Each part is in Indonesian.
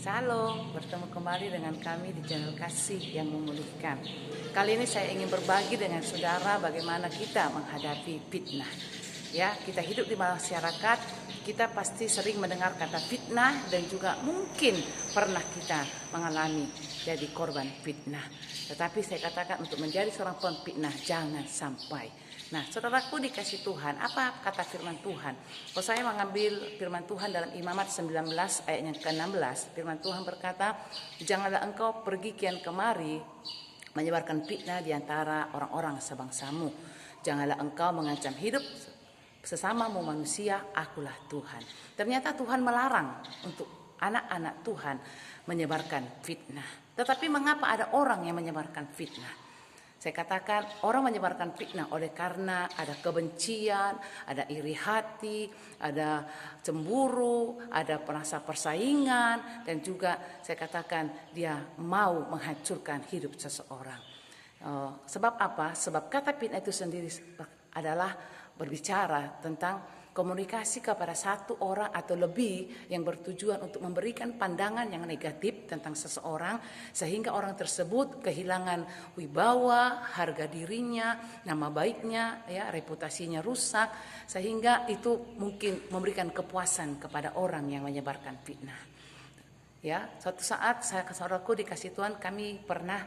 Shalom, bertemu kembali dengan kami di channel Kasih yang Memulihkan. Kali ini saya ingin berbagi dengan saudara bagaimana kita menghadapi fitnah. Ya, kita hidup di masyarakat, kita pasti sering mendengar kata fitnah dan juga mungkin pernah kita mengalami jadi korban fitnah. Tetapi saya katakan untuk menjadi seorang pemfitnah jangan sampai. Nah, saudaraku dikasih Tuhan, apa kata firman Tuhan? Kalau saya mengambil firman Tuhan dalam Imamat 19 ayat yang ke-16, firman Tuhan berkata, janganlah engkau pergi kian kemari menyebarkan fitnah di antara orang-orang sebangsamu. Janganlah engkau mengancam hidup sesamamu manusia, akulah Tuhan. Ternyata Tuhan melarang untuk anak-anak Tuhan menyebarkan fitnah. Tetapi mengapa ada orang yang menyebarkan fitnah? Saya katakan orang menyebarkan fitnah oleh karena ada kebencian, ada iri hati, ada cemburu, ada merasa persaingan, dan juga saya katakan dia mau menghancurkan hidup seseorang. Sebab apa? Sebab kata fitnah itu sendiri adalah berbicara tentang komunikasi kepada satu orang atau lebih yang bertujuan untuk memberikan pandangan yang negatif tentang seseorang sehingga orang tersebut kehilangan wibawa, harga dirinya, nama baiknya, ya, reputasinya rusak, sehingga itu mungkin memberikan kepuasan kepada orang yang menyebarkan fitnah. Ya, suatu saat saya ke saudaraku dikasih Tuhan, kami pernah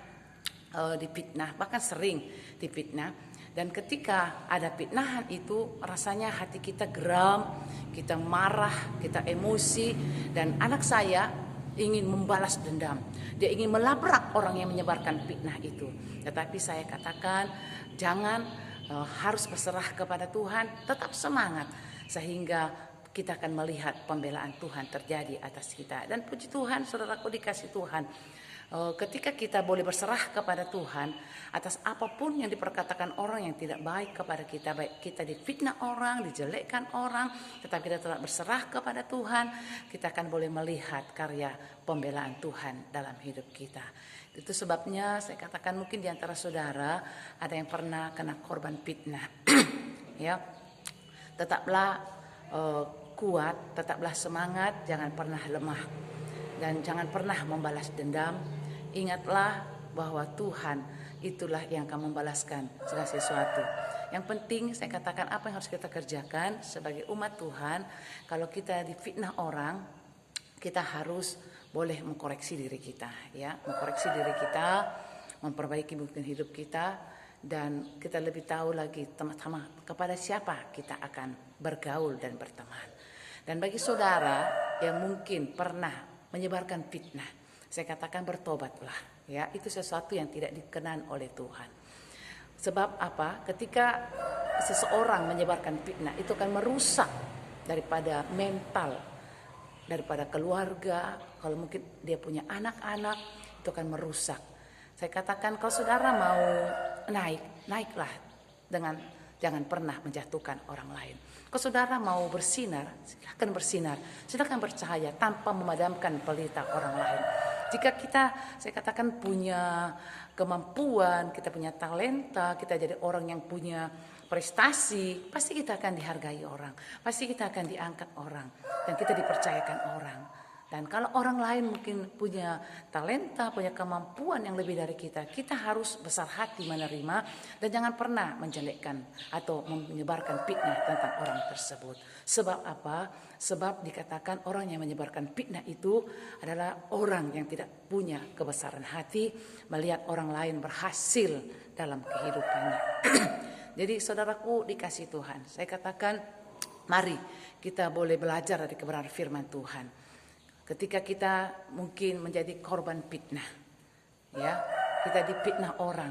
difitnah, bahkan sering difitnah. Dan ketika ada fitnahan itu rasanya hati kita geram, kita marah, kita emosi. Dan anak saya ingin membalas dendam. Dia ingin melabrak orang yang menyebarkan fitnah itu. Tetapi saya katakan jangan, harus berserah kepada Tuhan, tetap semangat. Sehingga kita akan melihat pembelaan Tuhan terjadi atas kita. Dan puji Tuhan, saudaraku dikasih Tuhan, ketika kita boleh berserah kepada Tuhan atas apapun yang diperkatakan orang yang tidak baik kepada kita, baik kita difitnah orang, dijelekkan orang, tetapi kita tetap berserah kepada Tuhan, kita akan boleh melihat karya pembelaan Tuhan dalam hidup kita. Itu sebabnya saya katakan mungkin di antara saudara ada yang pernah kena korban fitnah. Ya, tetaplah kuat, tetaplah semangat, jangan pernah lemah. Dan jangan pernah membalas dendam. Ingatlah bahwa Tuhan itulah yang akan membalaskan segala sesuatu. Yang penting saya katakan apa yang harus kita kerjakan sebagai umat Tuhan. Kalau kita difitnah orang, kita harus boleh mengkoreksi diri kita, ya, mengkoreksi diri kita, memperbaiki mungkin hidup kita, dan kita lebih tahu lagi teman-teman kepada siapa kita akan bergaul dan berteman. Dan bagi saudara yang mungkin pernah menyebarkan fitnah, saya katakan bertobatlah, ya, itu sesuatu yang tidak dikenan oleh Tuhan. Sebab apa? Ketika seseorang menyebarkan fitnah, itu akan merusak daripada mental, daripada keluarga. Kalau mungkin dia punya anak-anak, itu akan merusak. Saya katakan kalau saudara mau naiklah dengan jangan pernah menjatuhkan orang lain. Kalau saudara mau bersinar, silakan bercahaya tanpa memadamkan pelita orang lain. Jika kita, saya katakan, punya kemampuan, kita punya talenta, kita jadi orang yang punya prestasi, pasti kita akan dihargai orang, pasti kita akan diangkat orang, dan kita dipercayakan orang. Dan kalau orang lain mungkin punya talenta, punya kemampuan yang lebih dari kita, kita harus besar hati menerima dan jangan pernah menjelekkan atau menyebarkan fitnah tentang orang tersebut. Sebab apa? Sebab dikatakan orang yang menyebarkan fitnah itu adalah orang yang tidak punya kebesaran hati melihat orang lain berhasil dalam kehidupannya. Jadi saudaraku dikasih Tuhan, saya katakan mari kita boleh belajar dari kebenaran firman Tuhan. Ketika kita mungkin menjadi korban fitnah, ya, kita difitnah orang.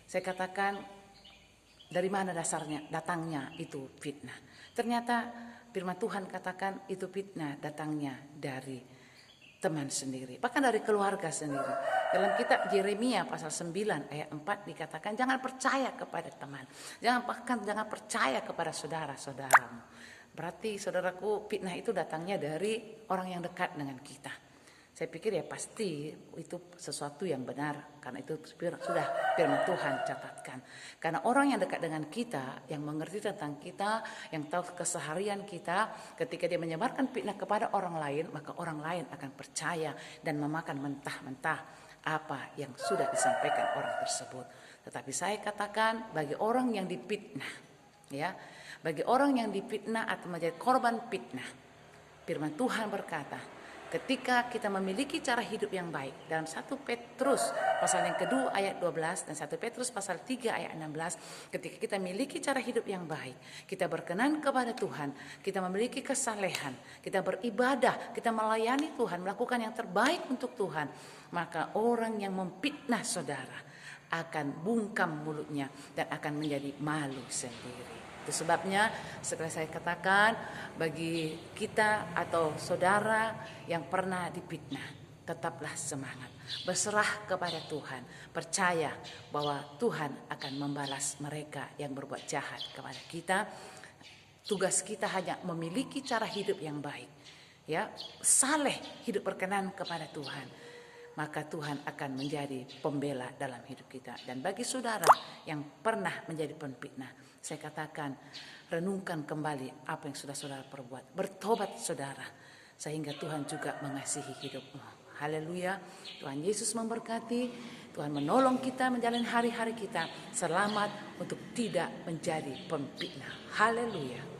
Saya katakan dari mana datangnya itu fitnah. Ternyata firman Tuhan katakan itu fitnah datangnya dari teman sendiri, bahkan dari keluarga sendiri. Dalam kitab Yeremia pasal 9 ayat 4 dikatakan jangan percaya kepada teman, jangan percaya kepada saudara-saudaramu. Berarti saudaraku, fitnah itu datangnya dari orang yang dekat dengan kita. Saya pikir ya pasti itu sesuatu yang benar, karena itu sudah firman Tuhan catatkan. Karena orang yang dekat dengan kita, yang mengerti tentang kita, yang tahu keseharian kita, ketika dia menyebarkan fitnah kepada orang lain, maka orang lain akan percaya dan memakan mentah-mentah apa yang sudah disampaikan orang tersebut. Tetapi saya katakan bagi orang yang difitnah, ya, bagi orang yang difitnah atau menjadi korban fitnah, firman Tuhan berkata, ketika kita memiliki cara hidup yang baik, dalam 1 Petrus pasal yang kedua ayat 12 dan 1 Petrus pasal 3 ayat 16, ketika kita memiliki cara hidup yang baik, kita berkenan kepada Tuhan, kita memiliki kesalehan, kita beribadah, kita melayani Tuhan, melakukan yang terbaik untuk Tuhan, maka orang yang memfitnah saudara akan bungkam mulutnya dan akan menjadi malu sendiri. Itu sebabnya setelah saya katakan bagi kita atau saudara yang pernah difitnah, tetaplah semangat, berserah kepada Tuhan, percaya bahwa Tuhan akan membalas mereka yang berbuat jahat kepada kita. Tugas kita hanya memiliki cara hidup yang baik, ya, saleh, hidup berkenan kepada Tuhan, maka Tuhan akan menjadi pembela dalam hidup kita. Dan bagi saudara yang pernah menjadi penfitnah, saya katakan renungkan kembali apa yang sudah saudara perbuat, bertobat saudara, sehingga Tuhan juga mengasihi hidupmu. Haleluya. Tuhan Yesus memberkati, Tuhan menolong kita menjalani hari-hari kita selamat untuk tidak menjadi penfitnah. Haleluya.